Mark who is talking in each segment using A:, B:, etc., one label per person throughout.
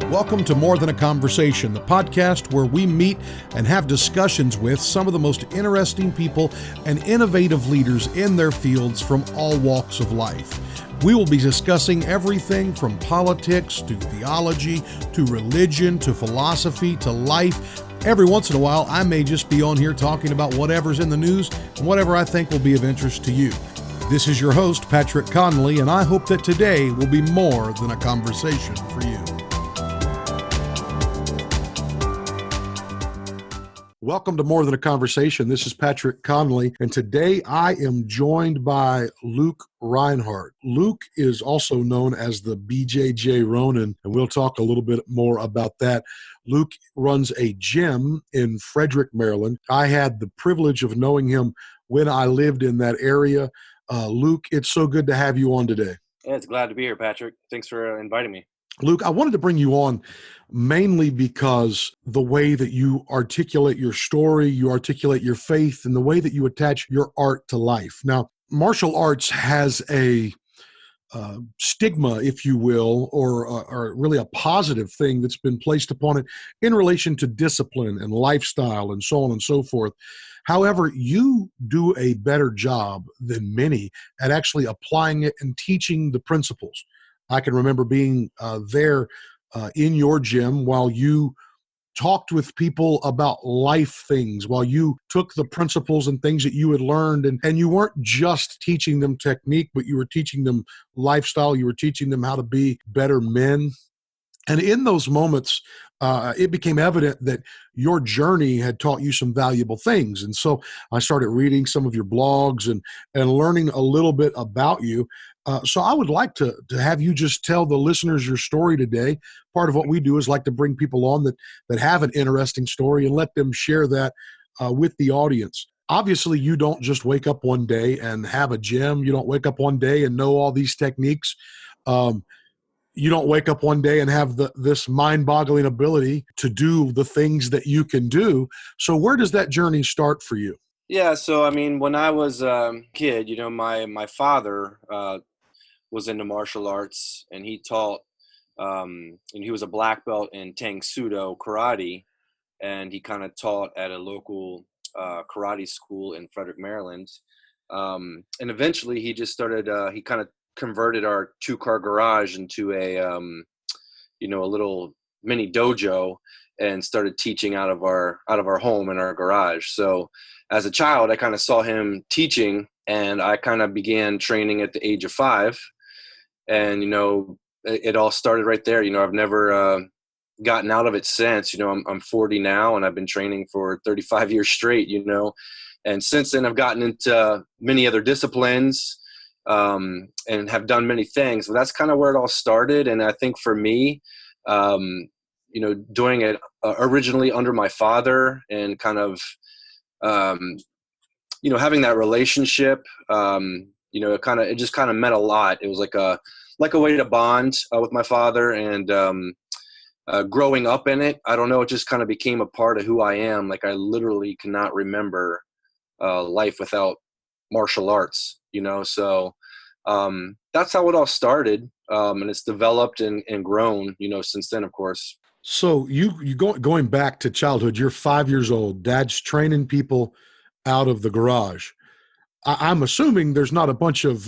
A: Welcome to More Than a Conversation, the podcast where we meet and have discussions with some of the most interesting people and innovative leaders in their fields from all walks of life. We will be discussing everything from politics to theology to religion to philosophy to life. Every once in a while, I may just be on here talking about whatever's in the news and whatever I think will be of interest to you. This is your host, Patrick Connolly, and I hope that today will be more than a conversation for you. Welcome to More Than a Conversation. This is Patrick Connolly, and today I am joined by Luke Rinehart. Luke is also known as the BJJ Ronin, and we'll talk a little bit more about that. Luke runs a gym in Frederick, Maryland. I had the privilege of knowing him when I lived in that area. Luke, it's so good to have you on today.
B: Yeah, it's glad to be here, Patrick. Thanks for inviting me.
A: Luke, I wanted to bring you on mainly because the way that you articulate your story, you articulate your faith, and the way that you attach your art to life. Now, martial arts has a stigma, if you will, or really a positive thing that's been placed upon it in relation to discipline and lifestyle and so on and so forth. However, you do a better job than many at actually applying it and teaching the principles. I can remember being there in your gym while you talked with people about life things, while you took the principles and things that you had learned, and you weren't just teaching them technique, but you were teaching them lifestyle, you were teaching them how to be better men. And in those moments, it became evident that your journey had taught you some valuable things. And so I started reading some of your blogs and learning a little bit about you. So I would like to have you just tell the listeners your story today. Part of what we do is like to bring people on that have an interesting story and let them share that with the audience. Obviously, you don't just wake up one day and have a gym. You don't wake up one day and know all these techniques. You don't wake up one day and have this mind-boggling ability to do the things that you can do. So where does that journey start for you?
B: Yeah, so I mean, when I was a kid, my father was into martial arts, and he taught, and he was a black belt in TANG Sudo karate, and he kind of taught at a local karate school in Frederick, Maryland. And eventually he just started, he kind of converted our 2-car garage into a little mini dojo and started teaching out of our home in our garage. So as a child, I kind of saw him teaching, and I kind of began training at the age of 5. And, it all started right there. I've never gotten out of it since. I'm 40 now, and I've been training for 35 years straight, and since then I've gotten into many other disciplines, and have done many things. But that's kind of where it all started. And I think for me, doing it originally under my father and kind of, having that relationship, it just kind of meant a lot. It was like a way to bond with my father, and growing up in it, I don't know, it just kind of became a part of who I am. Like I literally cannot remember life without martial arts, so that's how it all started, and it's developed and grown, since then, of course.
A: So going back to childhood, you're 5 years old, Dad's training people out of the garage. I'm assuming there's not a bunch of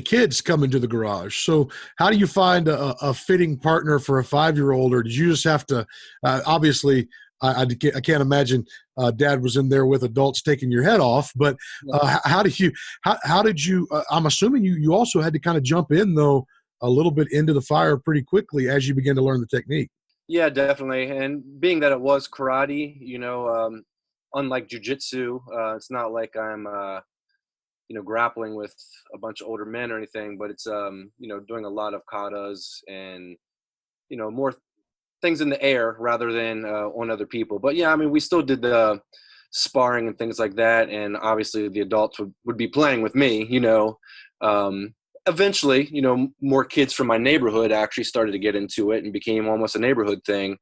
A: kids coming to the garage. So how do you find a fitting partner for a 5-year-old, or did you just have to, obviously, I can't imagine Dad was in there with adults taking your head off, but how did you, I'm assuming you also had to kind of jump in, though, a little bit into the fire pretty quickly as you began to learn the technique.
B: Yeah, definitely. And being that it was karate, unlike jiu-jitsu, it's not like I'm, grappling with a bunch of older men or anything, but it's, doing a lot of katas and, more things in the air rather than on other people. But yeah, I mean, we still did the sparring and things like that. And obviously the adults would be playing with me, eventually, more kids from my neighborhood actually started to get into it and became almost a neighborhood thing.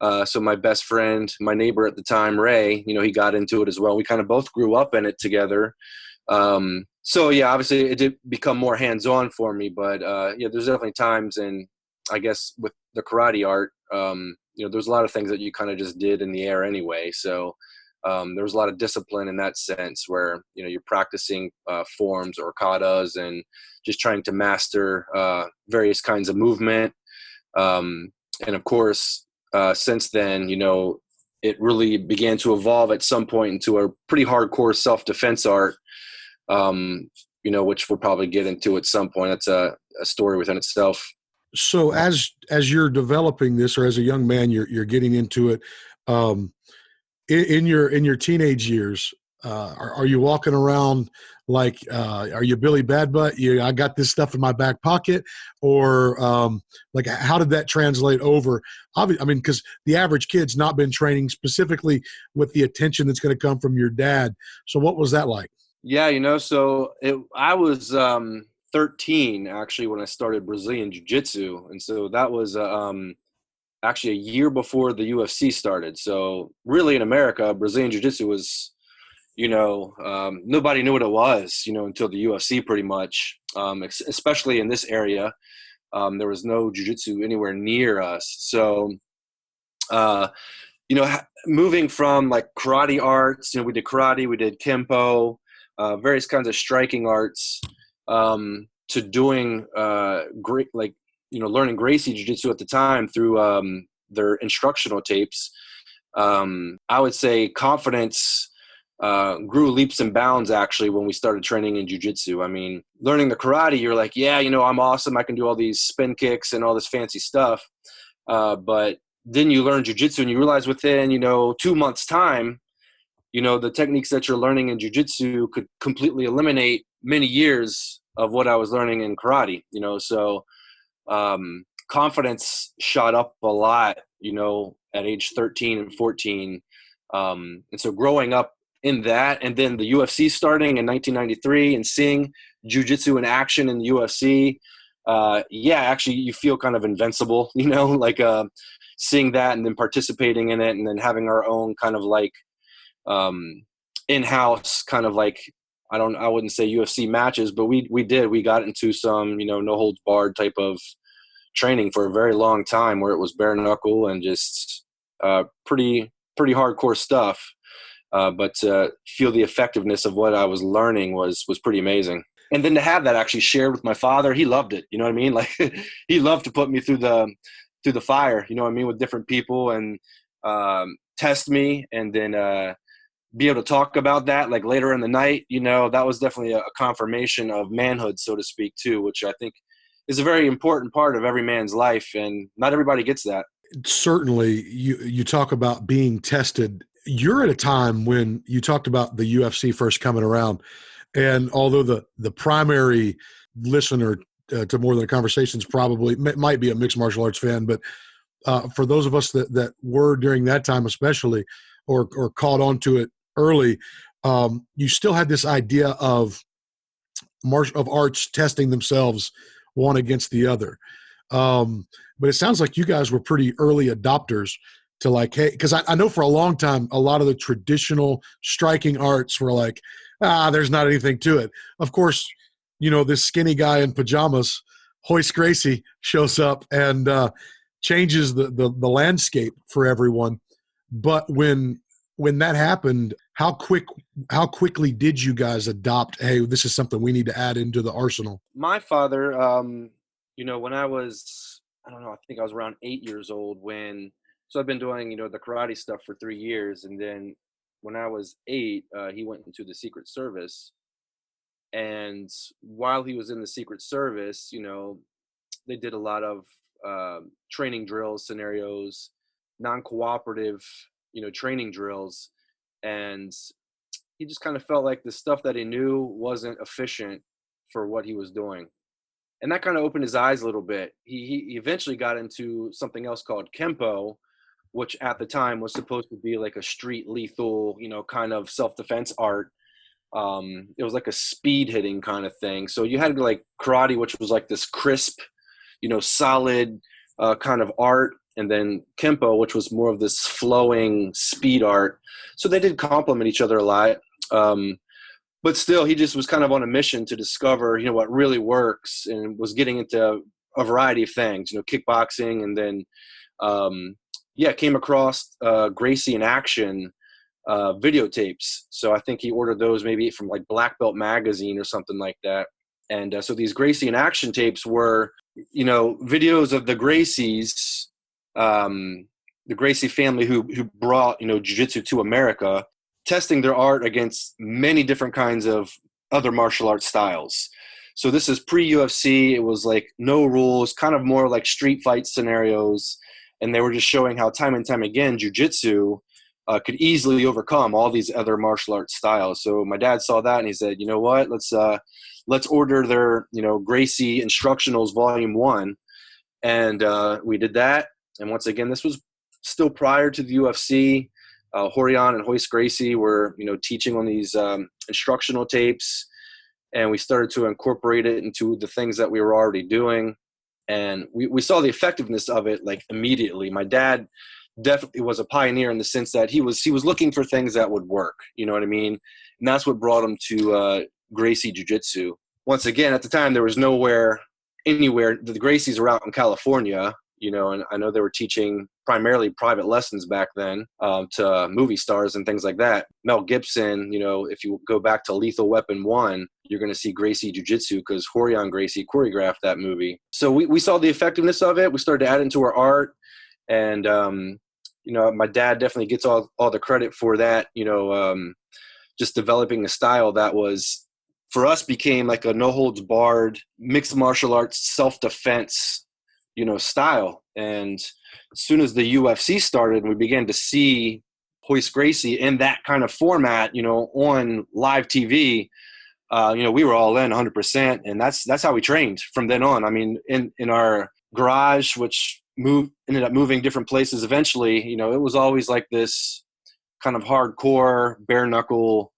B: So my best friend, my neighbor at the time, Ray, he got into it as well. We kind of both grew up in it together. So yeah, obviously it did become more hands-on for me, but yeah, there's definitely times, and I guess with the karate art, there's a lot of things that you kind of just did in the air anyway. So there was a lot of discipline in that sense where, you're practicing forms or katas and just trying to master various kinds of movement. And of course, since then, it really began to evolve at some point into a pretty hardcore self-defense art, which we'll probably get into at some point. That's a story within itself.
A: So as you're developing this, or as a young man, you're getting into it, in your teenage years, are you walking around like, are you Billy Bad Butt? I got this stuff in my back pocket, or like, how did that translate over? I mean, because the average kid's not been training specifically with the attention that's going to come from your dad. So what was that like?
B: Yeah, so I was 13 actually when I started Brazilian Jiu-Jitsu, and so that was actually a year before the UFC started. So really in America, Brazilian Jiu-Jitsu was, nobody knew what it was, until the UFC pretty much, especially in this area. There was no Jiu-Jitsu anywhere near us. So, moving from like karate arts, we did karate, we did KENPO, various kinds of striking arts, to doing great, like, learning Gracie Jiu-Jitsu at the time through their instructional tapes. I would say confidence grew leaps and bounds actually when we started training in Jiu-Jitsu. I mean, learning the karate, you're like, yeah, I'm awesome. I can do all these spin kicks and all this fancy stuff. But then you learn Jiu-Jitsu and you realize within, 2 months' time, the techniques that you're learning in Jiu-Jitsu could completely eliminate many years of what I was learning in karate, so confidence shot up a lot, at age 13 and 14. And so growing up in that, and then the UFC starting in 1993 and seeing Jiu-Jitsu in action in the UFC, actually you feel kind of invincible, like seeing that and then participating in it and then having our own kind of like in-house kind of like, I wouldn't say UFC matches, but we got into some, no holds barred type of training for a very long time where it was bare knuckle and just pretty hardcore stuff. But to feel the effectiveness of what I was learning was pretty amazing. And then to have that actually shared with my father, he loved it. You know what I mean? Like he loved to put me through the fire, with different people and test me, and then be able to talk about that like later in the night. That was definitely a confirmation of manhood, so to speak, too, which I think is a very important part of every man's life, and not everybody gets that.
A: Certainly, you talk about being tested. You're at a time when you talked about the UFC first coming around, and although the primary listener to More Than a Conversations probably might be a mixed martial arts fan, but for those of us that were during that time especially, or caught on to it early, you still had this idea of arts testing themselves one against the other. But it sounds like you guys were pretty early adopters to like, hey, because I know for a long time, a lot of the traditional striking arts were like, there's not anything to it. Of course, this skinny guy in pajamas, Hoist Gracie, shows up and changes the landscape for everyone. But when that happened, how quickly did you guys adopt, hey, this is something we need to add into the arsenal?
B: My father, when I was, I don't know, I think I was around 8 years old so I've been doing, the karate stuff for 3 years. And then when I was 8, he went into the Secret Service. And while he was in the Secret Service, they did a lot of training drills, scenarios, non-cooperative, training drills. And he just kind of felt like the stuff that he knew wasn't efficient for what he was doing. And that kind of opened his eyes a little bit. He eventually got into something else called KENPO, which at the time was supposed to be like a street lethal, kind of self-defense art. It was like a speed hitting kind of thing. So you had like karate, which was like this crisp, solid kind of art. and then KENPO, which was more of this flowing speed art. So they did complement each other a lot. But still, he just was kind of on a mission to discover, you know, what really works, and was getting into a variety of things, you know, kickboxing, and then, came across Gracie in Action videotapes. So I think he ordered those maybe from like Black Belt Magazine or something like that. And so these Gracie in Action tapes were, you know, videos of the Gracies, the Gracie family who brought, you know, jiu-jitsu to America, testing their art against many different kinds of other martial arts styles. So this is pre-UFC. It was like no rules, kind of more like street fight scenarios. And they were just showing how time and time again, jiu-jitsu could easily overcome all these other martial arts styles. So my dad saw that and he said, you know what, let's order their, you know, Gracie Instructionals Volume 1. And we did that. And once again, this was still prior to the UFC. Horion and Hoist Gracie were, you know, teaching on these instructional tapes, and we started to incorporate it into the things that we were already doing. And we saw the effectiveness of it like immediately. My dad definitely was a pioneer in the sense that he was looking for things that would work. You know what I mean? And that's what brought him to Gracie Jiu-Jitsu. Once again, at the time, there was anywhere. The Gracies were out in California, you know, and I know they were teaching primarily private lessons back then to movie stars and things like that. Mel Gibson, you know, if you go back to Lethal Weapon 1, you're going to see Gracie Jiu-Jitsu because Horion Gracie choreographed that movie. So we saw the effectiveness of it. We started to add it into our art. And, you know, my dad definitely gets all the credit for that, you know, just developing a style that was, for us, became like a no-holds-barred mixed martial arts self-defense, you know, style. And as soon as the UFC started, we began to see Hoist Gracie in that kind of format, you know, on live TV. You know, we were all in 100%, and that's how we trained from then on. I mean, in our garage, which ended up moving different places eventually, you know, it was always like this kind of hardcore, bare knuckle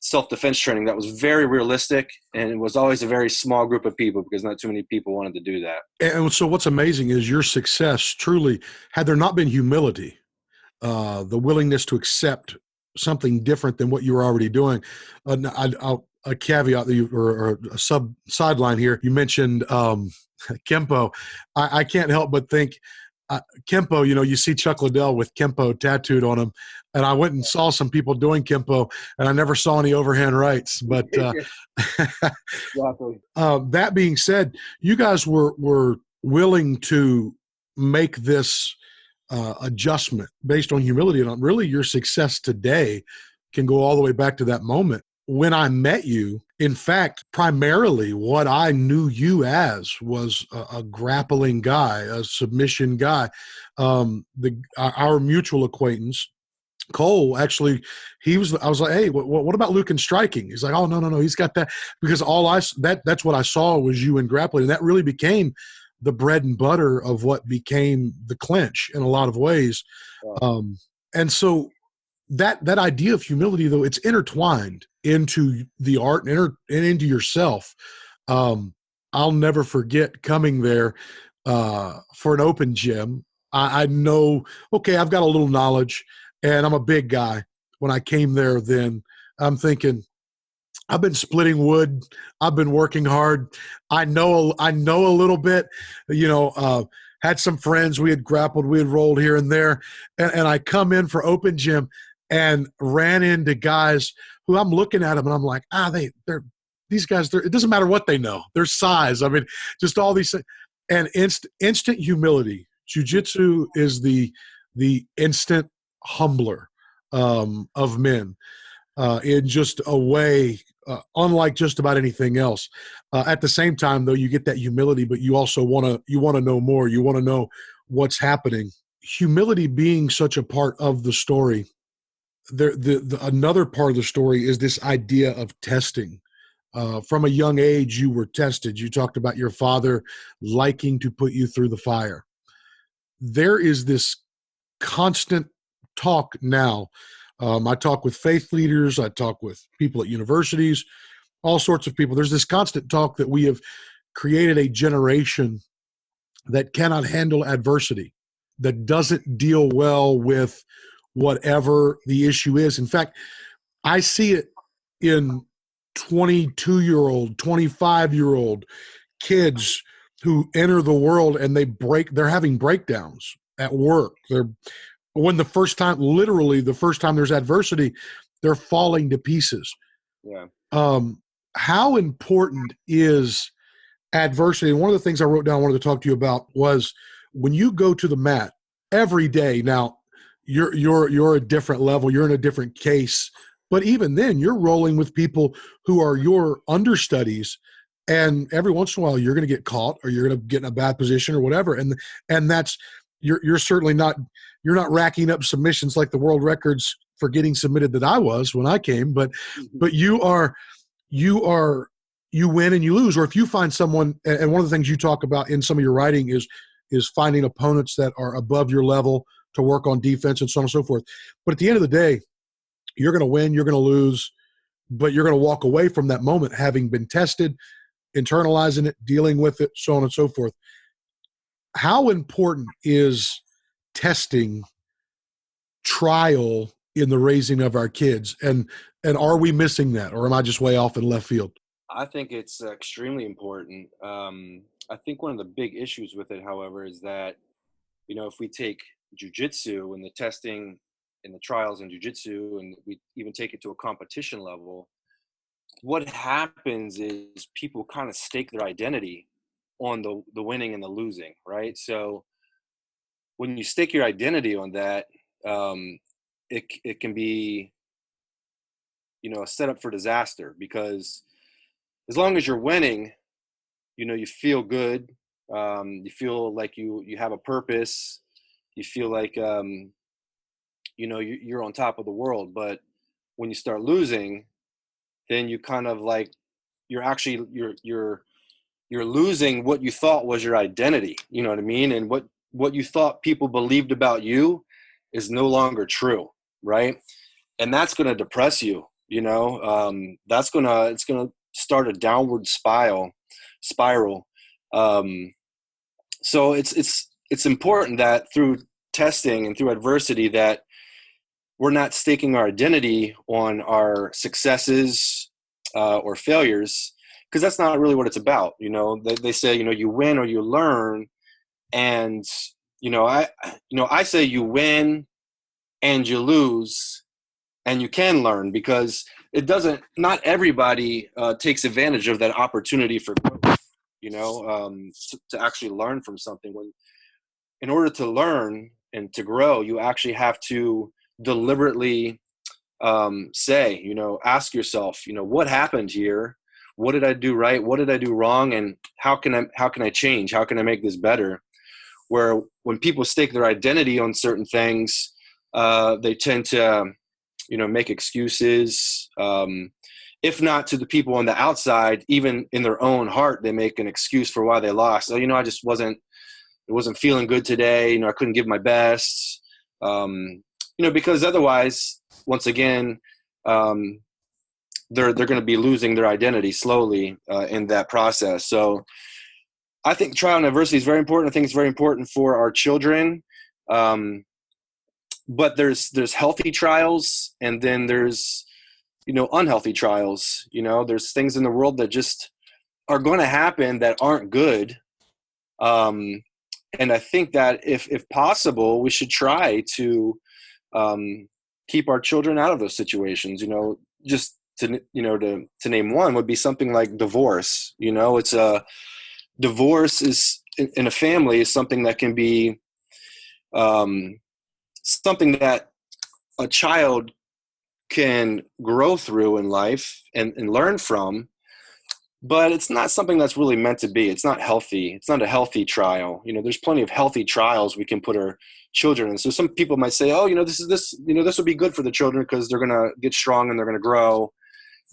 B: self-defense training that was very realistic, and it was always a very small group of people because not too many people wanted to do that.
A: And so what's amazing is your success truly, had there not been humility, the willingness to accept something different than what you were already doing. A caveat that or a sideline here, you mentioned KENPO. I can't help but think KENPO, you know, you see Chuck Liddell with KENPO tattooed on him, and I went and saw some people doing KENPO, and I never saw any overhand rights. But that being said, you guys were willing to make this adjustment based on humility, and really your success today can go all the way back to that moment. When I met you, in fact, primarily what I knew you as was a grappling guy, a submission guy. Our mutual acquaintance, Cole, actually, I was like, hey, what about Luke in striking? He's like, oh, no, he's got that. Because that's what I saw was you in grappling. And that really became the bread and butter of what became the clinch in a lot of ways. Wow. And so that idea of humility, though, it's intertwined into the art and into yourself. I'll never forget coming there for an open gym. I know, okay, I've got a little knowledge, and I'm a big guy. When I came there, then I'm thinking, I've been splitting wood. I've been working hard. I know a little bit, you know, had some friends. We had grappled, we had rolled here and there. And I come in for open gym and ran into guys who I'm looking at them and I'm like, these guys, it doesn't matter what they know, their size. I mean, just all these things. And instant humility. Jiu-jitsu is the instant humbler of men in just a way unlike just about anything else. At the same time, though, you get that humility, but you also want to know more. You want to know what's happening. Humility being such a part of the story. Another part of the story is this idea of testing. From a young age, you were tested. You talked about your father liking to put you through the fire. There is this constant talk now. I talk with faith leaders. I talk with people at universities, all sorts of people. There's this constant talk that we have created a generation that cannot handle adversity, that doesn't deal well with whatever the issue is. In fact, I see it in 22-year-old, 25-year-old kids who enter the world and they're having breakdowns at work. Literally the first time there's adversity, they're falling to pieces.
B: Yeah.
A: How important is adversity? And one of the things I wrote down I wanted to talk to you about was when you go to the mat every day. Now you're a different level, you're in a different case, but even then you're rolling with people who are your understudies, and every once in a while you're going to get caught or you're going to get in a bad position or whatever. And that's, you're certainly not, you're not racking up submissions like the world records for getting submitted that I was when I came, but you win and you lose. Or if you find someone, and one of the things you talk about in some of your writing is finding opponents that are above your level to work on defense and so on and so forth. But at the end of the day, you're going to win, you're going to lose, but you're going to walk away from that moment having been tested, internalizing it, dealing with it, so on and so forth. How important is testing, trial in the raising of our kids? And are we missing that, or am I just way off in left field?
B: I think it's extremely important. I think one of the big issues with it, however, is that, if we take jiu-jitsu and the testing and the trials in jiu-jitsu, and we even take it to a competition level, what happens is people kind of stake their identity on the winning and the losing, right? So when you stake your identity on that, it can be, a setup for disaster, because as long as you're winning, you feel good. You feel like you have a purpose. You feel like, you're on top of the world. But when you start losing, then you kind of like, you're losing what you thought was your identity. You know what I mean? And what you thought people believed about you is no longer true. Right. And that's going to depress you. It's going to start a downward spiral. So it's important that through testing and through adversity that we're not staking our identity on our successes or failures, because that's not really what it's about. They say, you win or you learn. And, I say you win and you lose and you can learn, because not everybody takes advantage of that opportunity for growth, to actually learn from something. In order to learn and to grow, you actually have to deliberately say, ask yourself, what happened here? What did I do right? What did I do wrong? And how can I change? How can I make this better? Where when people stake their identity on certain things, they tend to, make excuses. If not to the people on the outside, even in their own heart, they make an excuse for why they lost. So, I just wasn't feeling good today. I couldn't give my best. Because otherwise, once again, they're going to be losing their identity slowly in that process. So I think trial and adversity is very important. I think it's very important for our children. But there's healthy trials, and then there's, unhealthy trials. There's things in the world that just are going to happen that aren't good. And I think that if possible, we should try to keep our children out of those situations. Just to name one would be something like divorce. It's divorce is in a family is something that can be something that a child can grow through in life and learn from, but it's not something that's really meant to be. It's not healthy. It's not a healthy trial. There's plenty of healthy trials we can put our children in. So some people might say, oh, this would be good for the children because they're going to get strong and they're going to grow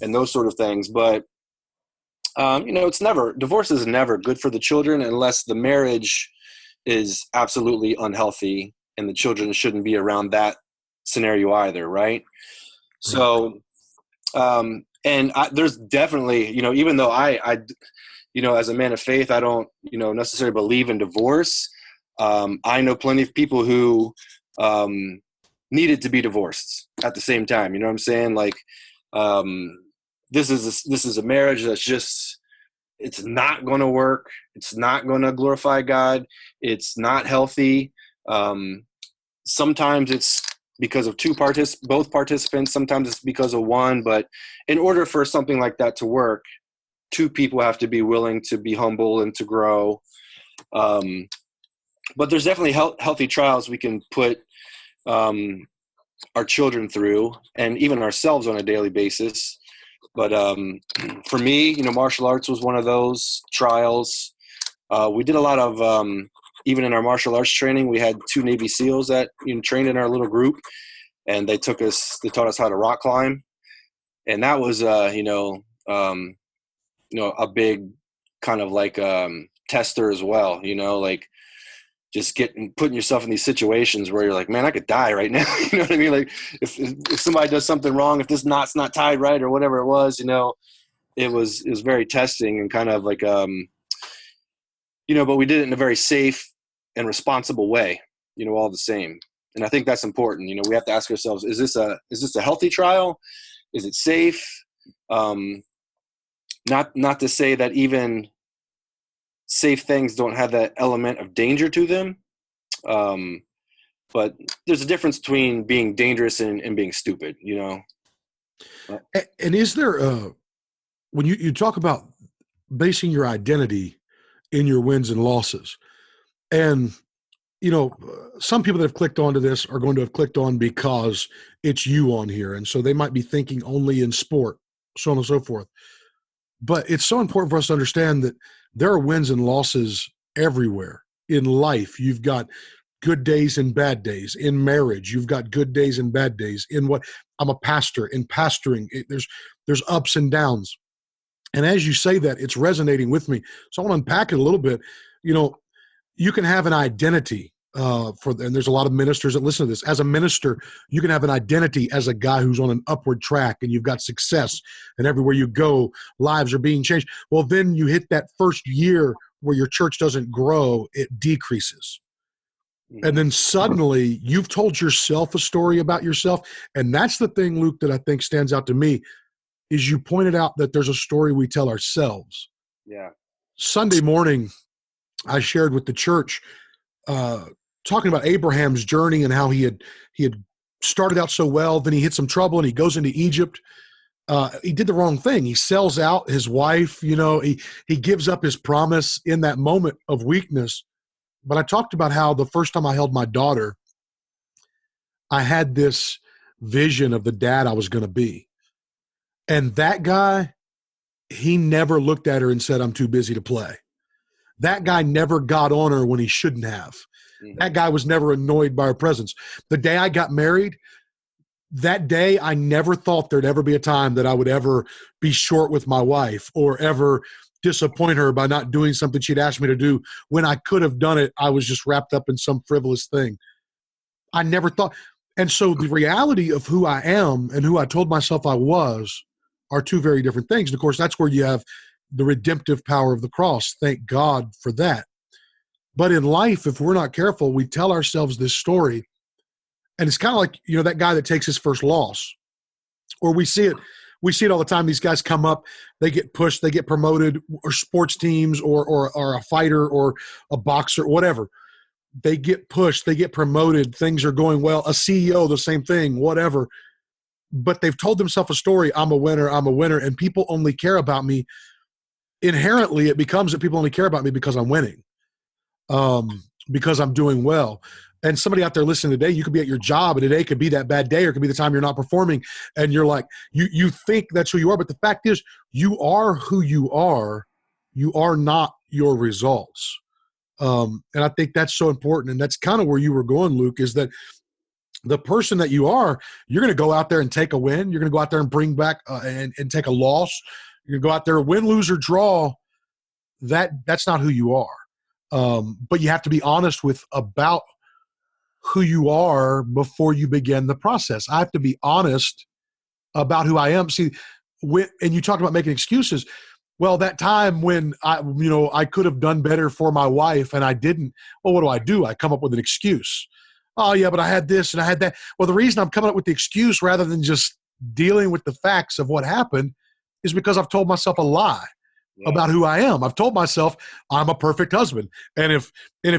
B: and those sort of things. But, divorce is never good for the children unless the marriage is absolutely unhealthy, and the children shouldn't be around that scenario either. Right. So, there's definitely, even though I you know, as a man of faith, I don't, you know, necessarily believe in divorce. I know plenty of people who needed to be divorced at the same time. You know what I'm saying? Like, this is a marriage that's just, it's not going to work. It's not going to glorify God. It's not healthy. Sometimes it's because of both participants. Sometimes it's because of one. But in order for something like that to work, two people have to be willing to be humble and to grow. But there's definitely healthy trials we can put our children through, and even ourselves on a daily basis. But for me, you know, martial arts was one of those trials. We did a lot of, even in our martial arts training, we had 2 Navy SEALs that, you know, trained in our little group, and they taught us how to rock climb. And that was, you know, a big kind of like tester as well, you know, like just putting yourself in these situations where you're like, man, I could die right now. You know what I mean? Like if somebody does something wrong, if this knot's not tied right or whatever it was, you know, it was very testing and kind of like, you know, but we did it in a very safe and responsible way, you know, all the same. And I think that's important. You know, we have to ask ourselves, is this a healthy trial? Is it safe? Not to say that even safe things don't have that element of danger to them. But there's a difference between being dangerous and being stupid, you know?
A: And is there, when you talk about basing your identity in your wins and losses, and, you know, some people that have clicked onto this are going to have clicked on because it's you on here. And so they might be thinking only in sport, so on and so forth. But it's so important for us to understand that there are wins and losses everywhere in life. You've got good days and bad days. In marriage, you've got good days and bad days. I'm a pastor. In pastoring, there's ups and downs. And as you say that, it's resonating with me. So I want to unpack it a little bit. You know, you can have an identity and there's a lot of ministers that listen to this. As a minister, you can have an identity as a guy who's on an upward track and you've got success, and everywhere you go, lives are being changed. Well, then you hit that first year where your church doesn't grow, it decreases. And then suddenly you've told yourself a story about yourself. And that's the thing, Luke, that I think stands out to me, is you pointed out that there's a story we tell ourselves.
B: Yeah.
A: Sunday morning, I shared with the church, talking about Abraham's journey and how he had started out so well, then he hit some trouble and he goes into Egypt. He did the wrong thing. He sells out his wife, you know, he gives up his promise in that moment of weakness. But I talked about how the first time I held my daughter, I had this vision of the dad I was going to be. And that guy, he never looked at her and said, I'm too busy to play. That guy never got on her when he shouldn't have. That guy was never annoyed by her presence. The day I got married, that day I never thought there'd ever be a time that I would ever be short with my wife or ever disappoint her by not doing something she'd asked me to do. When I could have done it, I was just wrapped up in some frivolous thing. I never thought. And so the reality of who I am and who I told myself I was are two very different things. And of course, that's where you have the redemptive power of the cross. Thank God for that. But in life, if we're not careful, we tell ourselves this story. And it's kind of like, you know, that guy that takes his first loss. Or we see it all the time. These guys come up, they get pushed, they get promoted, or sports teams or a fighter or a boxer, whatever. They get pushed, they get promoted, things are going well. A CEO, the same thing, whatever. But they've told themselves a story, I'm a winner, and people only care about me. Inherently, it becomes that people only care about me because I'm winning, because I'm doing well. And somebody out there listening today, you could be at your job and today could be that bad day, or it could be the time you're not performing. And you're like, you think that's who you are. But the fact is, you are who you are. You are not your results. And I think that's so important. And that's kind of where you were going, Luke, is that the person that you are, you're going to go out there and take a win. You're going to go out there and bring back and take a loss. You're going to go out there, win, lose, or draw. That's not who you are. But you have to be honest about who you are before you begin the process. I have to be honest about who I am. See, and you talked about making excuses. Well, that time when I could have done better for my wife and I didn't. Well, what do? I come up with an excuse. Oh yeah, but I had this and I had that. Well, the reason I'm coming up with the excuse rather than just dealing with the facts of what happened is because I've told myself a lie about who I am. I've told myself I'm a perfect husband. And if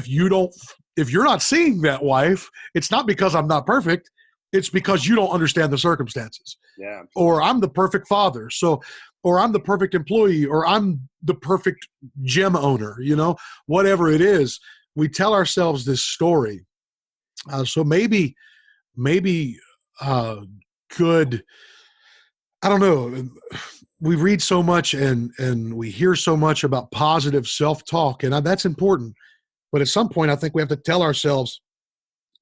A: you're not seeing that, wife, it's not because I'm not perfect. It's because you don't understand the circumstances.
B: Yeah.
A: Or I'm the perfect father. Or I'm the perfect employee, or I'm the perfect gym owner, whatever it is, we tell ourselves this story. So maybe could, I don't know, we read so much and we hear so much about positive self-talk, and that's important. But at some point, I think we have to tell ourselves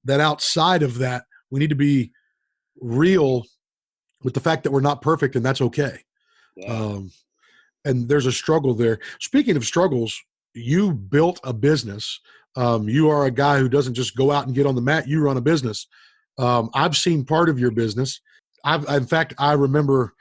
A: that outside of that, we need to be real with the fact that we're not perfect, and that's okay.
B: Yeah.
A: And there's a struggle there. Speaking of struggles, you built a business. You are a guy who doesn't just go out and get on the mat. You run a business. I've seen part of your business. In fact, I remember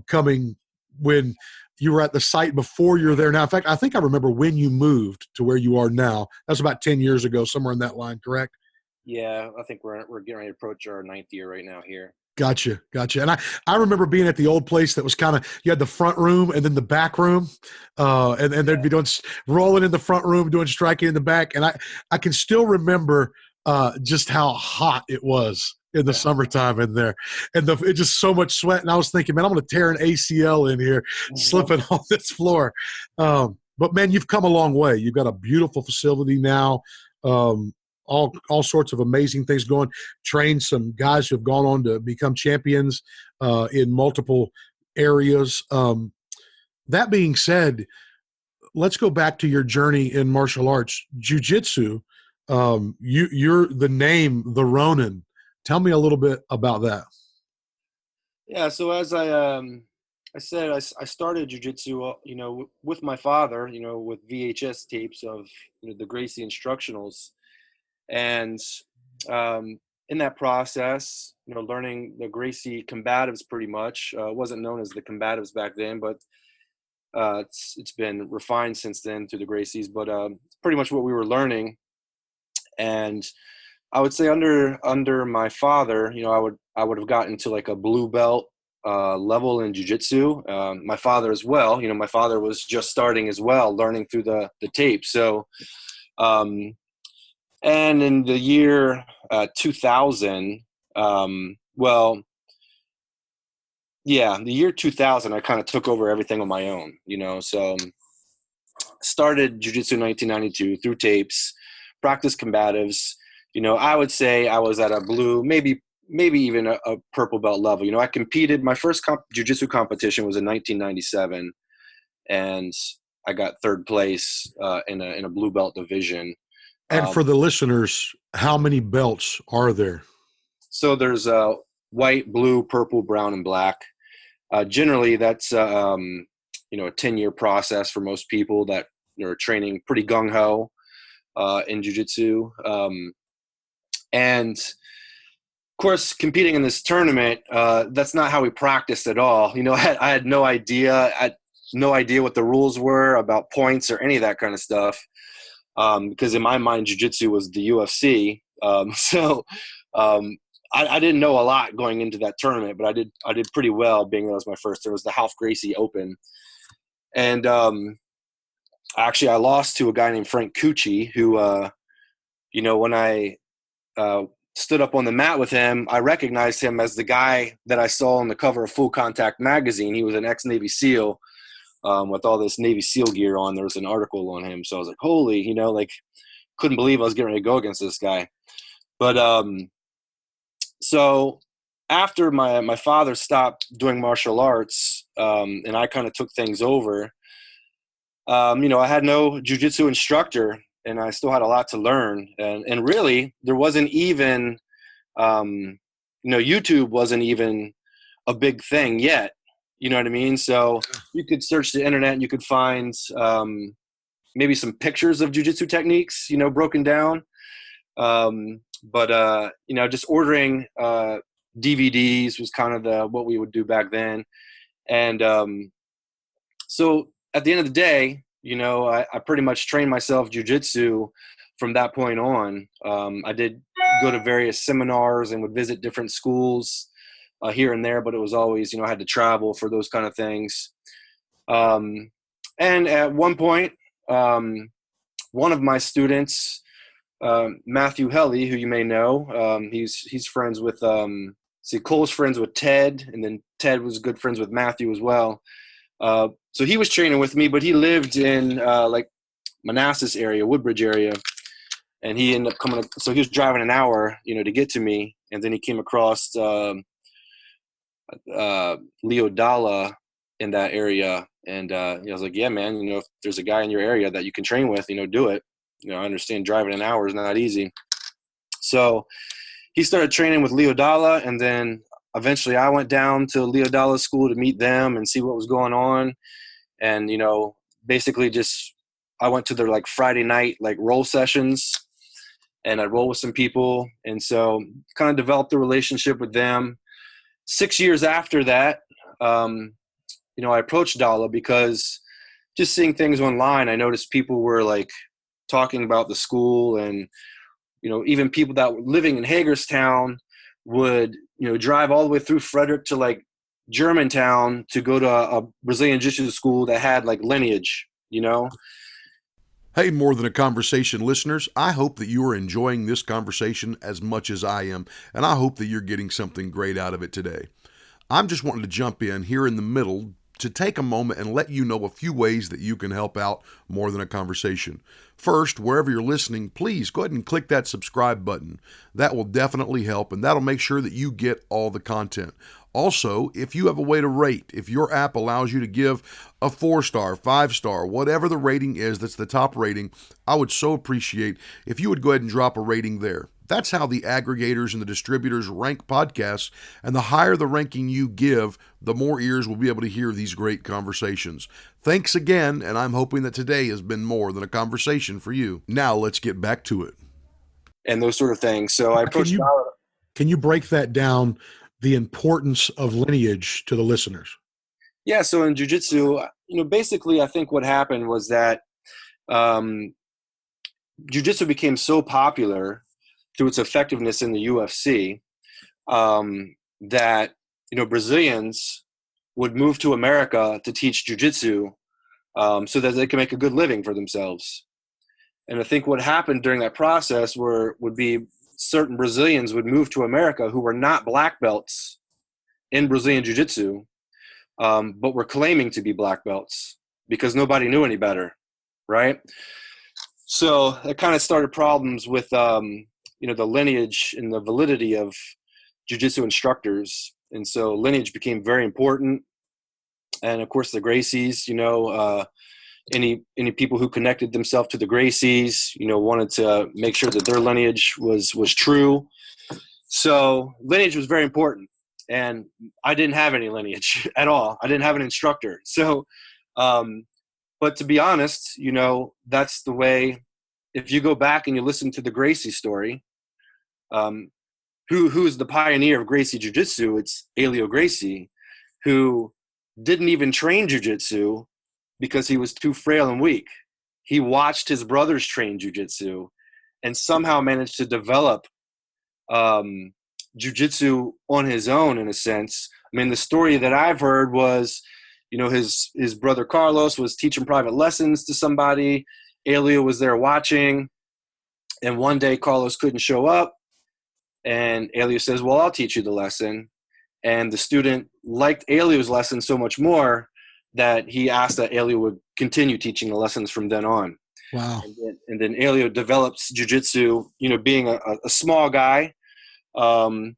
A: coming when you were at the site before you're there now. In fact, I think I remember when you moved to where you are now. That's about 10 years ago, somewhere in that line, correct?
B: Yeah, I think we're getting ready to approach our 9th year right now here.
A: Gotcha. And I remember being at the old place that was you had the front room and then the back room, and they'd be rolling in the front room, doing striking in the back. And I can still remember just how hot it was in the summertime in there, and it just so much sweat. And I was thinking, man, I'm going to tear an ACL in here, slipping on this floor. But man, you've come a long way. You've got a beautiful facility now. All sorts of amazing things going. Trained some guys who have gone on to become champions in multiple areas. That being said, let's go back to your journey in martial arts. Jiu-jitsu, you're the name, the Ronin. Tell me a little bit about that.
B: Yeah, so as I said, I started jiu-jitsu, with my father, with VHS tapes of the Gracie instructionals. And in that process, learning the Gracie combatives pretty much. It wasn't known as the combatives back then, but it's been refined since then to the Gracies. But pretty much what we were learning. And I would say under my father, I would have gotten to like a blue belt level in jiu-jitsu. My father as well. My father was just starting as well, learning through the tape. So. And in the year 2000, the year 2000, I kind of took over everything on my own, So started jiu-jitsu in 1992 through tapes, practiced combatives. I would say I was at a blue, maybe even a purple belt level. I competed. My first jiu-jitsu competition was in 1997, and I got third place in a blue belt division.
A: And for the listeners, how many belts are there?
B: So there's white, blue, purple, brown, and black. Generally, that's a 10-year process for most people that are training pretty gung-ho in jiu-jitsu. And of course, competing in this tournament, that's not how we practiced at all. I had no idea. I had no idea what the rules were about points or any of that kind of stuff. Because in my mind, jiu-jitsu was the UFC. I didn't know a lot going into that tournament, but I did pretty well, being that it was my first. It was the Half Gracie Open. And actually, I lost to a guy named Frank Cucci, who, when I stood up on the mat with him, I recognized him as the guy that I saw on the cover of Full Contact magazine. He was an ex-Navy SEAL. With all this Navy SEAL gear on, there was an article on him. So I was like, holy, couldn't believe I was getting ready to go against this guy. But so after my father stopped doing martial arts, and I kind of took things over, I had no jiu-jitsu instructor, and I still had a lot to learn. And really, there wasn't even, YouTube wasn't even a big thing yet. You know what I mean? So you could search the internet and you could find maybe some pictures of jiu-jitsu techniques, broken down. Just ordering DVDs was kind of what we would do back then. And so at the end of the day, you know, I pretty much trained myself jujitsu from that point on. I did go to various seminars and would visit different schools here and there, but it was always, you know, I had to travel for those kind of things. And at one point, one of my students, Matthew Helly, who you may know, he's friends with, Cole's friends with Ted, and then Ted was good friends with Matthew as well. So he was training with me, but he lived in like Manassas area, Woodbridge area, and he ended up coming. So he was driving an hour, you know, to get to me, and then he came across Leo Dalla in that area, and I was like, yeah, man, you know, if there's a guy in your area that you can train with, you know, do it. You know, I understand driving an hour is not easy. So he started training with Leo Dalla, and then eventually I went down to Leo Dalla's school to meet them and see what was going on. And, you know, basically just I went to their like Friday night like roll sessions, and I'd roll with some people. And so kind of developed a relationship with them. 6 years after that, you know, I approached Dalla because just seeing things online, I noticed people were like talking about the school, and, you know, even people that were living in Hagerstown would, you know, drive all the way through Frederick to like Germantown to go to a Brazilian Jiu-Jitsu school that had like lineage, you know.
A: Hey, More Than a Conversation listeners, I hope that you are enjoying this conversation as much as I am, and I hope that you're getting something great out of it today. I'm just wanting to jump in here in the middle to take a moment and let you know a few ways that you can help out More Than a Conversation. First, wherever you're listening, please go ahead and click that subscribe button. That will definitely help, and that'll make sure that you get all the content. Also, if you have a way to rate, if your app allows you to give a 4-star, 5-star, whatever the rating is that's the top rating, I would so appreciate if you would go ahead and drop a rating there. That's how the aggregators and the distributors rank podcasts, and the higher the ranking you give, the more ears will be able to hear these great conversations. Thanks again, and I'm hoping that today has been more than a conversation for you. Now let's get back to it.
B: And those sort of things. So I approached Dalla.
A: Can you break that down, the importance of lineage to the listeners?
B: Yeah, so in jiu-jitsu, you know, basically I think what happened was that jiu-jitsu became so popular through its effectiveness in the UFC that, you know, Brazilians would move to America to teach jiu-jitsu so that they can make a good living for themselves. And I think what happened during that process would be certain Brazilians would move to America who were not black belts in Brazilian jiu-jitsu, but were claiming to be black belts because nobody knew any better, right? So it kind of started problems with, you know, the lineage and the validity of jiu-jitsu instructors. And so lineage became very important. And of course the Gracies, you know, any people who connected themselves to the Gracies, you know, wanted to make sure that their lineage was true. So lineage was very important. And I didn't have any lineage at all. I didn't have an instructor. So, but to be honest, you know, that's the way, if you go back and you listen to the Gracie story, who's the pioneer of Gracie Jiu-Jitsu? It's Helio Gracie, who didn't even train Jiu-Jitsu because he was too frail and weak. He watched his brothers train Jiu-Jitsu and somehow managed to develop Jiu-Jitsu on his own, in a sense. I mean, the story that I've heard was, you know, his brother Carlos was teaching private lessons to somebody. Helio was there watching, and one day Carlos couldn't show up, and Helio says, well, I'll teach you the lesson. And the student liked Helio's lesson so much more that he asked that Helio would continue teaching the lessons from then on.
A: Wow.
B: And then Helio develops jiu-jitsu, you know, being a small guy, and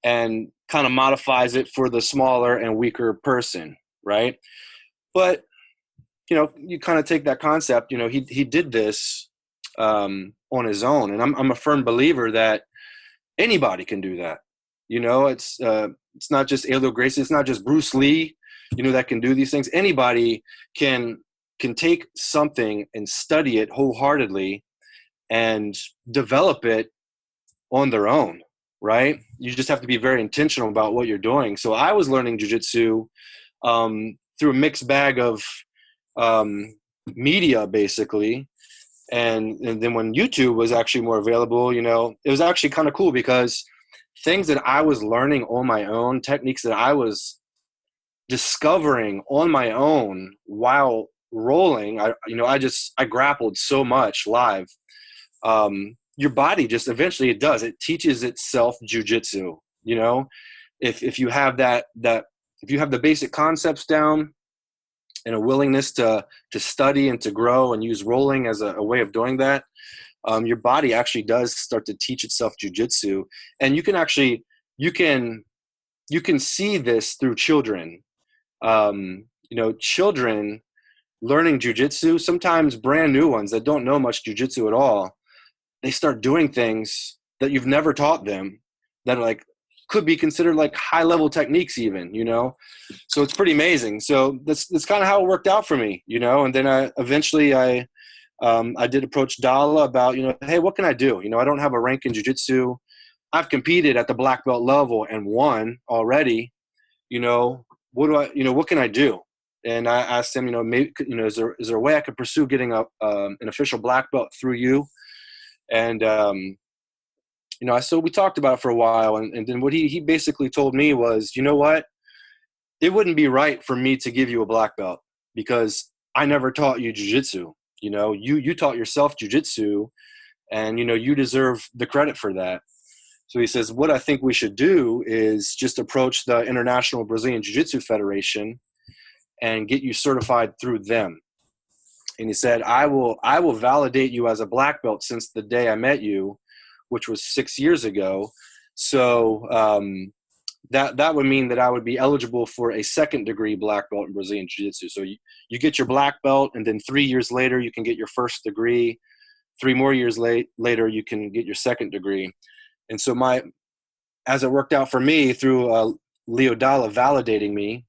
B: kind of modifies it for the smaller and weaker person, right? But, you know, you kind of take that concept, you know, he did this on his own. And I'm a firm believer that anybody can do that. You know, it's not just Helio Gracie, it's not just Bruce Lee, you know, that can do these things. Anybody can take something and study it wholeheartedly and develop it on their own, right? You just have to be very intentional about what you're doing. So I was learning jiu-jitsu through a mixed bag of media basically. And then when YouTube was actually more available, you know, it was actually kind of cool because things that I was learning on my own, techniques that I was discovering on my own while rolling, I grappled so much live. Your body just eventually it teaches itself jujitsu. You know, if you have if you have the basic concepts down and a willingness to study and to grow and use rolling as a way of doing that, your body actually does start to teach itself jujitsu. And you can see this through children. Children learning jujitsu, sometimes brand new ones that don't know much jujitsu at all, they start doing things that you've never taught them that are like could be considered like high level techniques even, you know? So it's pretty amazing. So that's kind of how it worked out for me, you know? And then I did approach Dala about, you know, hey, what can I do? You know, I don't have a rank in jiu-jitsu. I've competed at the black belt level and won already. You know, what can I do? And I asked him, you know, maybe, you know, is there a way I could pursue getting an official black belt through you? And, you know, so we talked about it for a while. And then what he basically told me was, you know what, it wouldn't be right for me to give you a black belt because I never taught you jiu-jitsu. You know, you taught yourself jiu-jitsu and, you know, you deserve the credit for that. So he says, what I think we should do is just approach the International Brazilian Jiu-Jitsu Federation and get you certified through them. And he said, I will validate you as a black belt since the day I met you, which was 6 years ago. So that would mean that I would be eligible for a second degree black belt in Brazilian Jiu-Jitsu. So you get your black belt, and then 3 years later, you can get your first degree. 3 more years later, you can get your second degree. And so as it worked out for me through Leo Dalla validating me,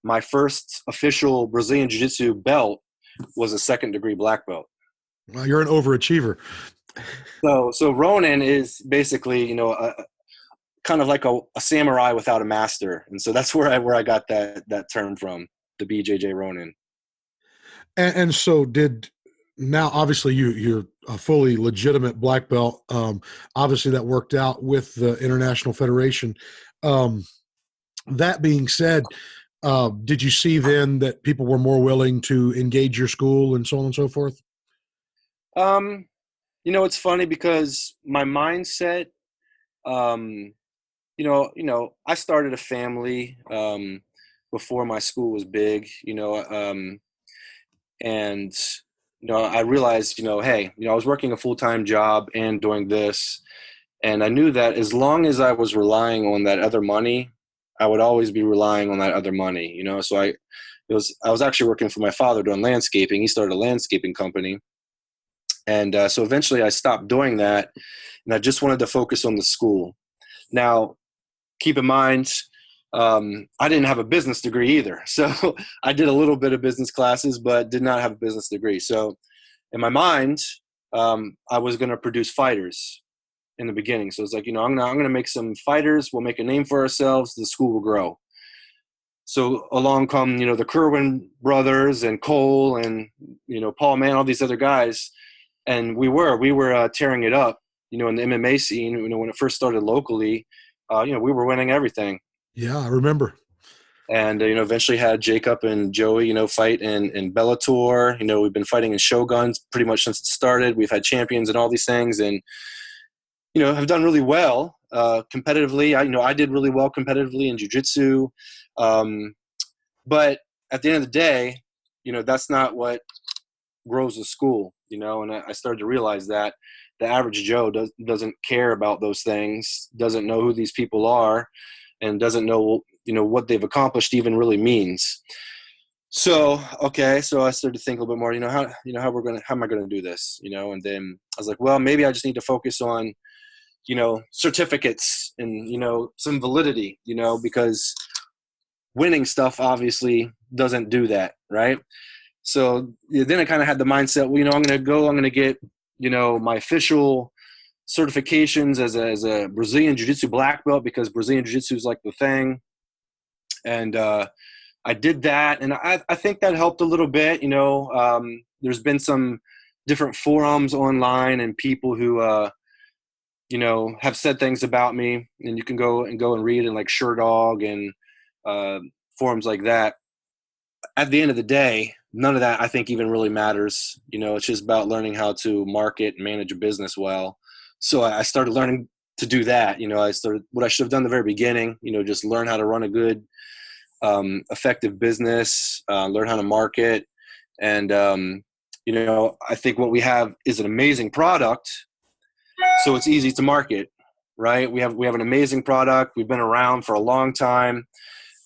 B: my first official Brazilian Jiu-Jitsu belt was a second degree black belt.
A: Well, you're an overachiever.
B: So Ronin is basically, you know, kind of like a samurai without a master. And so that's where I got that term from, the BJJ Ronin.
A: And so now obviously you're a fully legitimate black belt. Obviously that worked out with the International Federation. That being said, did you see then that people were more willing to engage your school and so on and so forth?
B: You know, it's funny because my mindset, you know, I started a family before my school was big, you know, and, you know, I realized, you know, hey, you know, I was working a full-time job and doing this, and I knew that as long as I was relying on that other money, I would always be relying on that other money, you know. So I was actually working for my father doing landscaping. He started a landscaping company. And so eventually I stopped doing that, and I just wanted to focus on the school. Now, keep in mind, I didn't have a business degree either. So I did a little bit of business classes, but did not have a business degree. So in my mind, I was going to produce fighters in the beginning. So it's like, you know, I'm going to make some fighters. We'll make a name for ourselves. The school will grow. So along come, you know, the Kerwin brothers and Cole and, you know, Paul Mann, all these other guys. And we were tearing it up, you know, in the MMA scene. You know, when it first started locally, you know, we were winning everything.
A: Yeah, I remember.
B: And, you know, eventually had Jacob and Joey, you know, fight in Bellator. You know, we've been fighting in Shoguns pretty much since it started. We've had champions and all these things, and, you know, have done really well competitively. I did really well competitively in jiu-jitsu. But at the end of the day, you know, that's not what grows a school, you know. And I started to realize that the average Joe doesn't care about those things, doesn't know who these people are, and doesn't know, you know, what they've accomplished even really means. So, okay, so I started to think a little bit more, how am I going to do this, you know? And then I was like, well, maybe I just need to focus on, you know, certificates and, you know, some validity, you know, because winning stuff obviously doesn't do that, right? So then I kind of had the mindset, well, you know, I'm going to get, you know, my official certifications as a Brazilian Jiu-Jitsu black belt, because Brazilian Jiu-Jitsu is like the thing. And I did that, and I think that helped a little bit. There's been some different forums online and people who have said things about me, and you can go and read in like SureDog and forums like that. At the end of the day, none of that I think even really matters. It's just about learning how to market and manage a business well. So I started learning to do that. I started what I should have done in the very beginning, just learn how to run a good, effective business, learn how to market. And, I think what we have is an amazing product. So it's easy to market, right? We have an amazing product. We've been around for a long time.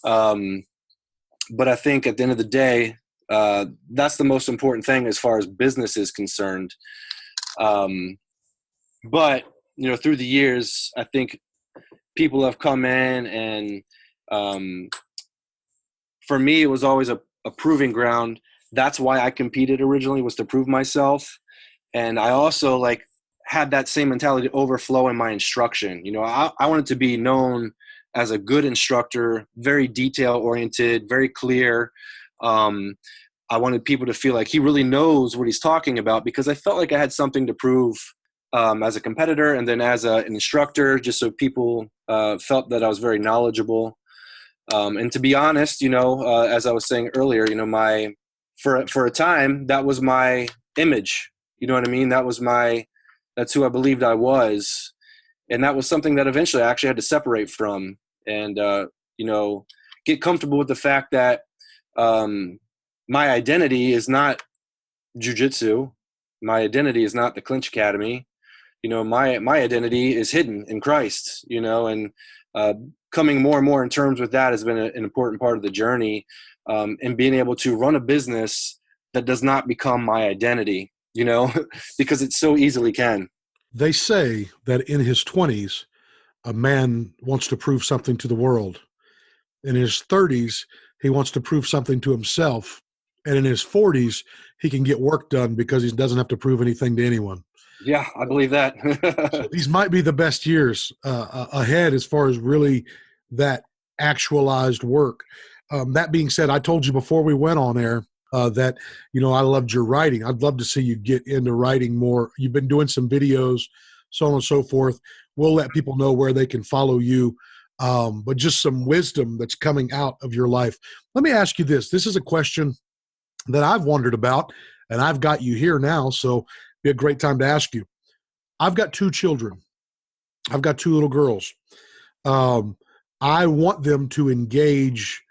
B: But I think at the end of the day, that's the most important thing as far as business is concerned. But, through the years, I think people have come in and for me, it was always a proving ground. That's why I competed originally, was to prove myself. And I also had that same mentality overflow in my instruction. I wanted to be known as a good instructor, very detail oriented, very clear. I wanted people to feel like he really knows what he's talking about, because I felt like I had something to prove as a competitor and then as an instructor, just so people felt that I was very knowledgeable. And to be honest, as I was saying earlier, for a time, that was my image. You know what I mean? That's who I believed I was. And that was something that eventually I actually had to separate from and, get comfortable with the fact that my identity is not jiu-jitsu. My identity is not the Clinch Academy. My identity is hidden in Christ, and coming more and more in terms with that has been an important part of the journey, and being able to run a business that does not become my identity, because it so easily can.
A: They say that in his 20s, a man wants to prove something to the world. In his 30s, he wants to prove something to himself. And in his 40s, he can get work done because he doesn't have to prove anything to anyone.
B: Yeah, I believe that.
A: So these might be the best years ahead as far as really that actualized work. That being said, I told you before we went on air that, I loved your writing. I'd love to see you get into writing more. You've been doing some videos, so on and so forth. We'll let people know where they can follow you, but just some wisdom that's coming out of your life. Let me ask you this. This is a question that I've wondered about, and I've got you here now, so be a great time to ask you. I've got 2 children. I've got 2 little girls. I want them to engage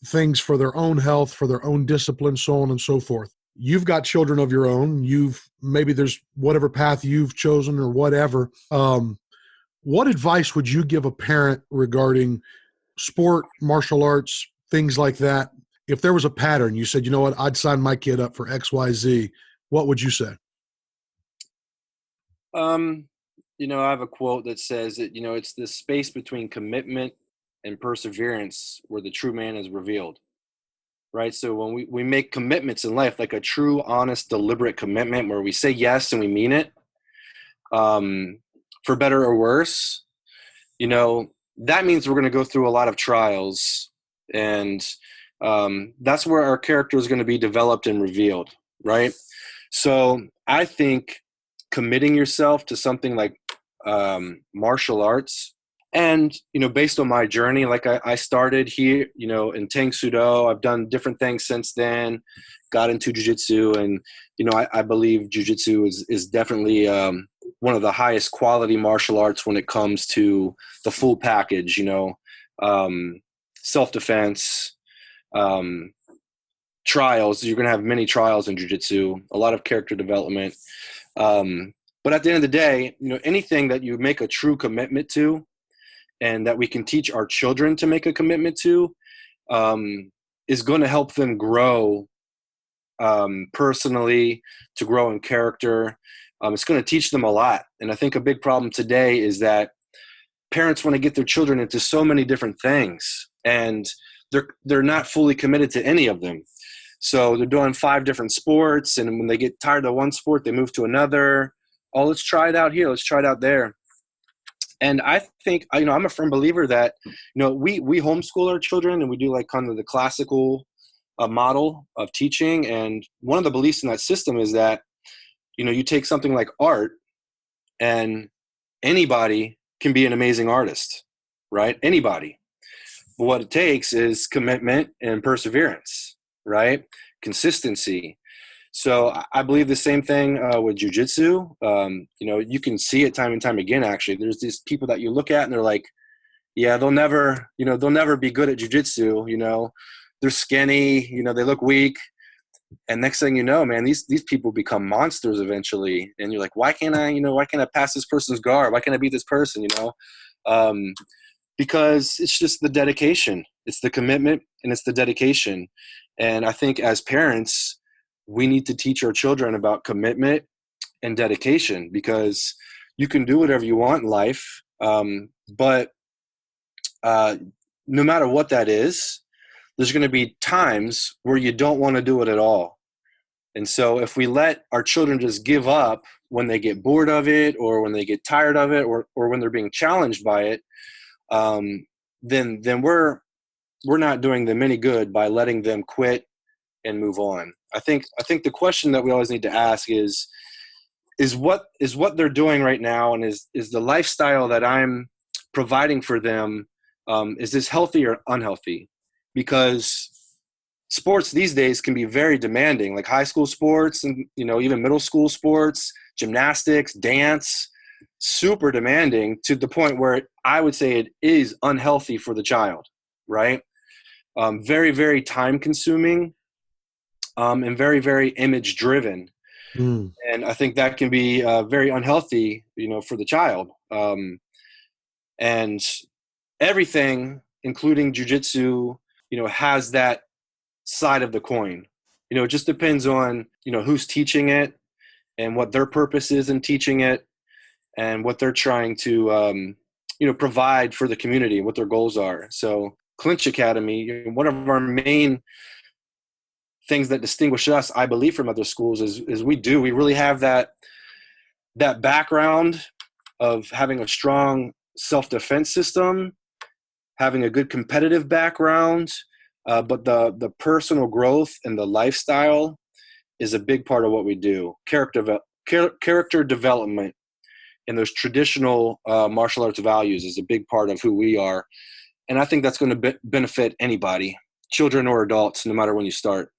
A: things for their own health, for their own discipline, so on and so forth. You've got children of your own. Maybe there's whatever path you've chosen or whatever. What advice would you give a parent regarding sport, martial arts, things like that? If there was a pattern, you said, you know what, I'd sign my kid up for XYZ, what would you say?
B: I have a quote that says that, it's the space between commitment and perseverance where the true man is revealed, right? So when we make commitments in life, like a true, honest, deliberate commitment where we say yes and we mean it, for better or worse, that means we're going to go through a lot of trials, and that's where our character is going to be developed and revealed, right? So I think committing yourself to something like martial arts, and based on my journey, like I started here, in Tang Sudo. I've done different things since then, got into jiu-jitsu, and I believe jiu-jitsu is definitely one of the highest quality martial arts when it comes to the full package. Self-defense, trials. You're going to have many trials in jiu-jitsu, a lot of character development. But at the end of the day, anything that you make a true commitment to, and that we can teach our children to make a commitment to, is going to help them grow personally, to grow in character. It's going to teach them a lot. And I think a big problem today is that parents want to get their children into so many different things, and they're not fully committed to any of them. So they're doing 5 different sports, and when they get tired of one sport, they move to another. Oh, let's try it out here. Let's try it out there. And I think, I'm a firm believer that, we homeschool our children, and we do like kind of the classical model of teaching. And one of the beliefs in that system is that, you take something like art, and anybody can be an amazing artist, right? Anybody. But what it takes is commitment and perseverance, right? Consistency. So I believe the same thing with jiu-jitsu. You can see it time and time again, actually. There's these people that you look at and they're like, yeah, they'll never be good at jiu-jitsu. They're skinny, they look weak. And next thing you know, man, these people become monsters eventually. And you're like, why can't I pass this person's guard? Why can't I beat this person? Because it's just the dedication. It's the commitment and it's the dedication. And I think as parents, we need to teach our children about commitment and dedication, because you can do whatever you want in life. But no matter what that is, there's going to be times where you don't want to do it at all. And so if we let our children just give up when they get bored of it, or when they get tired of it, or when they're being challenged by it, then we're not doing them any good by letting them quit and move on. I think the question that we always need to ask is what they're doing right now, and is the lifestyle that I'm providing for them, is this healthy or unhealthy? Because sports these days can be very demanding, like high school sports and even middle school sports, gymnastics, dance, super demanding to the point where I would say it is unhealthy for the child, right? Very, very time consuming, and very, very image driven. And I think that can be very unhealthy, for the child. And everything, including jiu-jitsu, has that side of the coin. It just depends on, who's teaching it and what their purpose is in teaching it, and what they're trying to, provide for the community, what their goals are. So Clinch Academy, one of our main things that distinguish us, I believe, from other schools is we really have that background of having a strong self-defense system, having a good competitive background, but the personal growth and the lifestyle is a big part of what we do. Character development and those traditional martial arts values is a big part of who we are. And I think that's going to benefit anybody, children or adults, no matter when you start.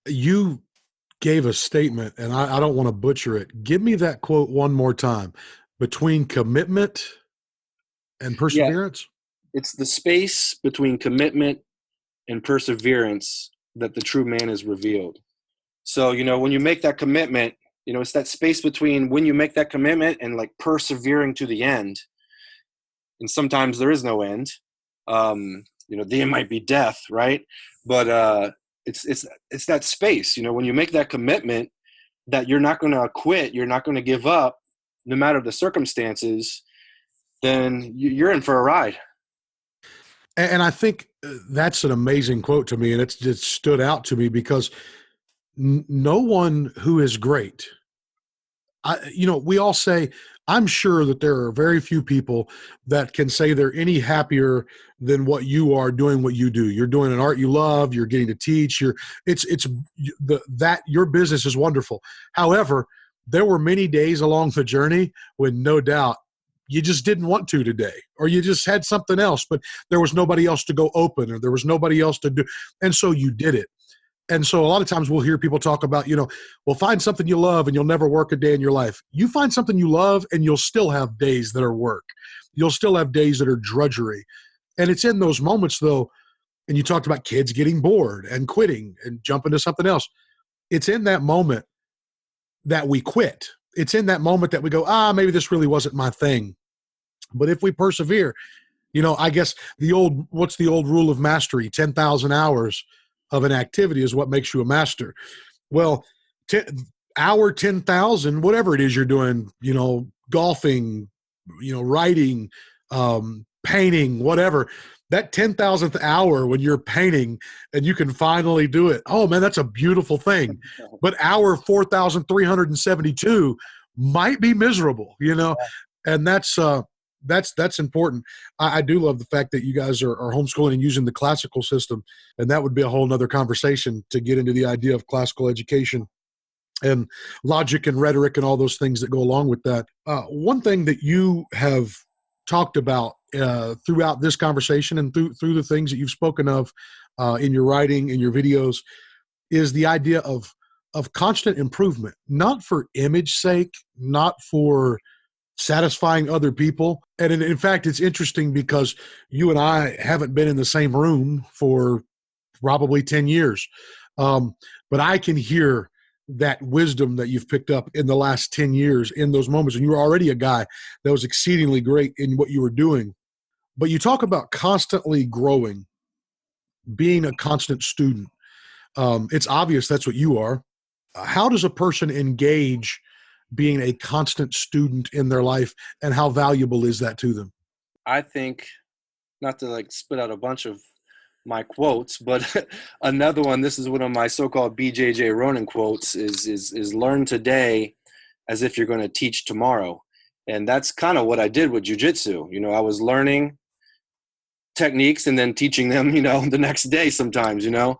A: You gave a statement, and I don't want to butcher it. Give me that quote one more time. Between commitment and perseverance?
B: Yeah. It's the space between commitment and perseverance that the true man is revealed. So, when you make that commitment, it's that space between when you make that commitment and like persevering to the end. And sometimes there is no end. The end might be death, right? But it's that space, when you make that commitment that you're not going to quit, you're not going to give up, no matter the circumstances, then you're in for a ride.
A: And I think that's an amazing quote to me, and it stood out to me because no one who is great, we all say, I'm sure that there are very few people that can say they're any happier than what you are doing what you do. You're doing an art you love, you're getting to teach, your business is wonderful. However, there were many days along the journey when no doubt you just didn't want to today, or you just had something else, but there was nobody else to go open, or there was nobody else to do. And so you did it. And so a lot of times we'll hear people talk about, well, find something you love and you'll never work a day in your life. You find something you love and you'll still have days that are work. You'll still have days that are drudgery. And it's in those moments, though, and you talked about kids getting bored and quitting and jumping to something else. It's in that moment that we quit. It's in that moment that we go, maybe this really wasn't my thing. But if we persevere, I guess what's the old rule of mastery? 10,000 hours of an activity is what makes you a master. Well, hour 10,000, whatever it is you're doing, golfing, writing, painting, whatever, that 10,000th hour when you're painting and you can finally do it, oh man, that's a beautiful thing. But hour 4,372 might be miserable, And that's important. I do love the fact that you guys are homeschooling and using the classical system, and that would be a whole nother conversation to get into the idea of classical education and logic and rhetoric and all those things that go along with that. One thing that you have talked about throughout this conversation and through the things that you've spoken of in your writing, in your videos, is the idea of constant improvement, not for image sake, not for satisfying other people. And in fact, it's interesting because you and I haven't been in the same room for probably 10 years. But I can hear that wisdom that you've picked up in the last 10 years in those moments. And you were already a guy that was exceedingly great in what you were doing. But you talk about constantly growing, being a constant student. It's obvious that's what you are. How does a person engage being a constant student in their life, and how valuable is that to them?
B: I think, not to like spit out a bunch of my quotes, but another one, this is one of my so-called BJJ Ronin quotes, is learn today as if you're going to teach tomorrow. And that's kind of what I did with jiu-jitsu. You know, I was learning techniques and then teaching them, you know, the next day sometimes, you know.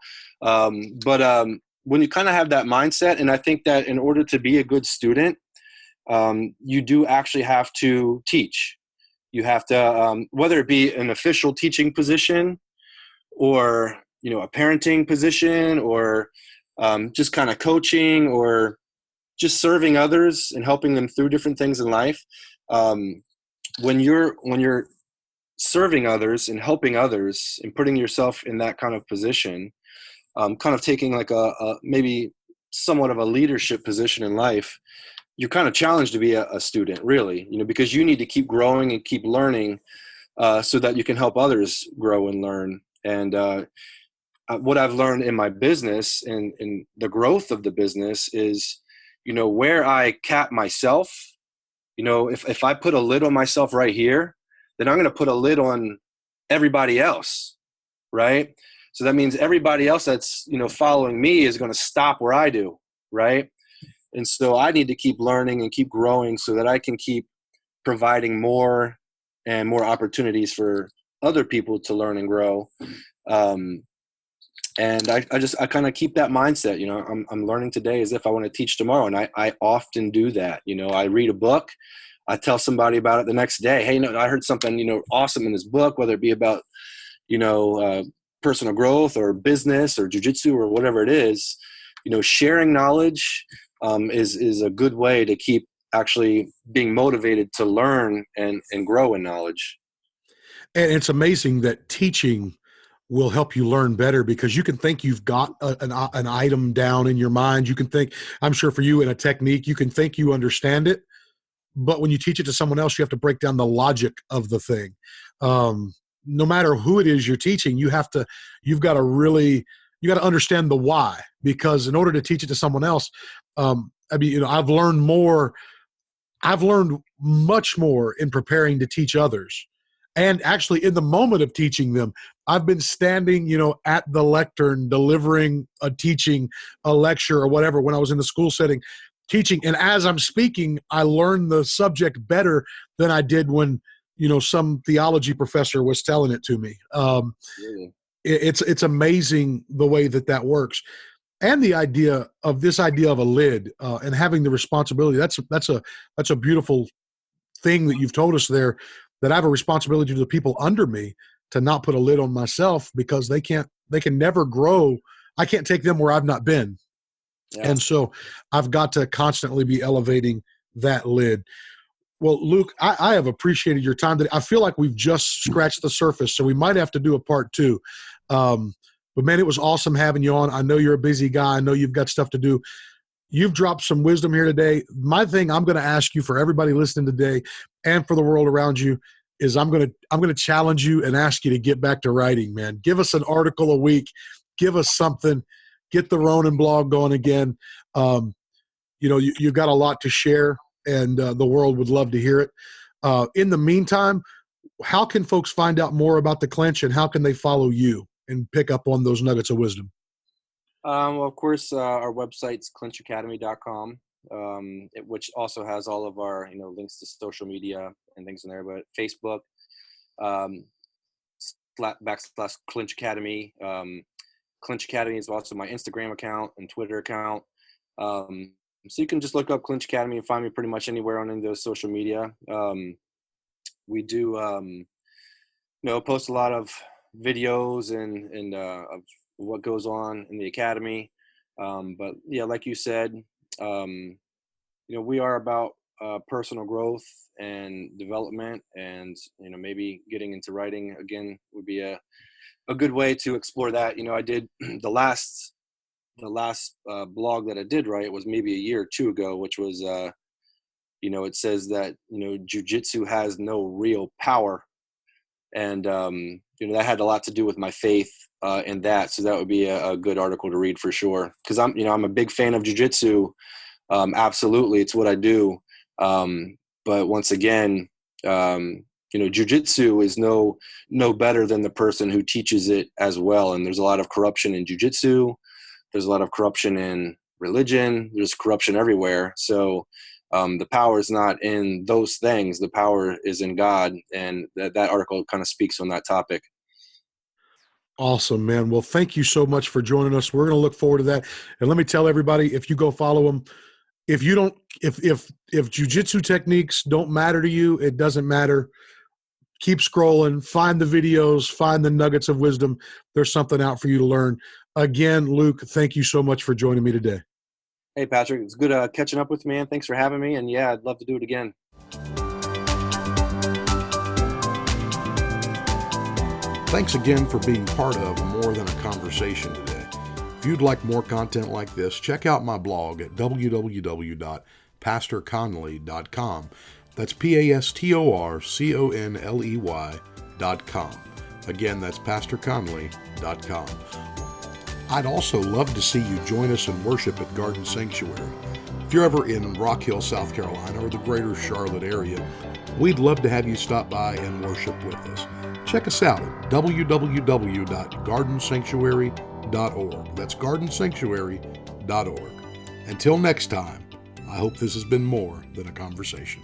B: When you kind of have that mindset, and I think that in order to be a good student, you do actually have to teach. You have to, whether it be an official teaching position or, you know, a parenting position, or just kind of coaching, or just serving others and helping them through different things in life. When you're serving others and helping others and putting yourself in that kind of position, kind of taking like a maybe somewhat of a leadership position in life, you're kind of challenged to be a student, really, you know, because you need to keep growing and keep learning so that you can help others grow and learn. And what I've learned in my business and in the growth of the business is, you know, where I cap myself, you know, if I put a lid on myself right here, then I'm going to put a lid on everybody else, right? So that means everybody else that's, you know, following me is going to stop where I do, right? And so I need to keep learning and keep growing so that I can keep providing more and more opportunities for other people to learn and grow. And I kind of keep that mindset, you know, I'm learning today as if I want to teach tomorrow. And I often do that. You know, I read a book, I tell somebody about it the next day. Hey, no, I heard something, you know, awesome in this book, whether it be about, you know, personal growth or business or jiu-jitsu or whatever it is. You know, sharing knowledge is a good way to keep actually being motivated to learn and grow in knowledge.
A: And it's amazing that teaching will help you learn better, because you can think you've got an item down in your mind. You can think, I'm sure for you, in a technique, you can think you understand it, but when you teach it to someone else, you have to break down the logic of the thing. No matter who it is you're teaching, you've got to understand the why, because in order to teach it to someone else, I mean, you know, I've learned much more in preparing to teach others. And actually, in the moment of teaching them, I've been standing, you know, at the lectern, delivering a lecture or whatever, when I was in the school setting teaching. And as I'm speaking, I learn the subject better than I did when, you know, some theology professor was telling it to me.
B: Really?
A: It's amazing the way that works. And the idea of a lid and having the responsibility, that's a beautiful thing that you've told us there, that I have a responsibility to the people under me to not put a lid on myself, because they can never grow. I can't take them where I've not been. Yeah. And so I've got to constantly be elevating that lid. Well, Luke, I have appreciated your time today. I feel like we've just scratched the surface, so we might have to do a part 2. But man, it was awesome having you on. I know you're a busy guy. I know you've got stuff to do. You've dropped some wisdom here today. My thing I'm going to ask you, for everybody listening today and for the world around you, is I'm going to challenge you and ask you to get back to writing, man. Give us an article a week. Give us something. Get the Ronin blog going again. You know, you've got a lot to share, and the world would love to hear it. In the meantime, how can folks find out more about the Clinch, and how can they follow you and pick up on those nuggets of wisdom?
B: Well, of course, our website's clinchacademy.com. which also has all of our, links to social media and things in there. But Facebook, um, / Clinch Academy. Clinch Academy is also my Instagram account and Twitter account. So you can just look up Clinch Academy and find me pretty much anywhere on any of those social media. We do, post a lot of videos and of what goes on in the academy. But yeah, like you said, we are about personal growth and development, and maybe getting into writing again would be a good way to explore that. I did the last blog that I did write was maybe a year or two ago, which was it says that jiu-jitsu has no real power, and that had a lot to do with my faith in that. So that would be a good article to read for sure, because I'm a big fan of jiu-jitsu. Absolutely, it's what I do. But once again, jiu-jitsu is no better than the person who teaches it as well. And there's a lot of corruption in jiu-jitsu. There's a lot of corruption in religion. There's corruption everywhere. So the power is not in those things. The power is in God. And that article kind of speaks on that topic.
A: Awesome, man. Well, thank you so much for joining us. We're going to look forward to that. And let me tell everybody, if you go follow him, if jiu-jitsu techniques don't matter to you, it doesn't matter. Keep scrolling, find the videos, find the nuggets of wisdom. There's something out for you to learn. Again, Luke, thank you so much for joining me today.
B: Hey, Patrick, it's good catching up with you, man. Thanks for having me. And yeah, I'd love to do it again.
A: Thanks again for being part of More Than a Conversation today. If you'd like more content like this, check out my blog at www.pastorconley.com. That's PASTORCONLEY.com. Again, that's pastorconley.com. I'd also love to see you join us in worship at Garden Sanctuary. If you're ever in Rock Hill, South Carolina, or the greater Charlotte area, we'd love to have you stop by and worship with us. Check us out at www.gardensanctuary.org. That's gardensanctuary.org. Until next time, I hope this has been more than a conversation.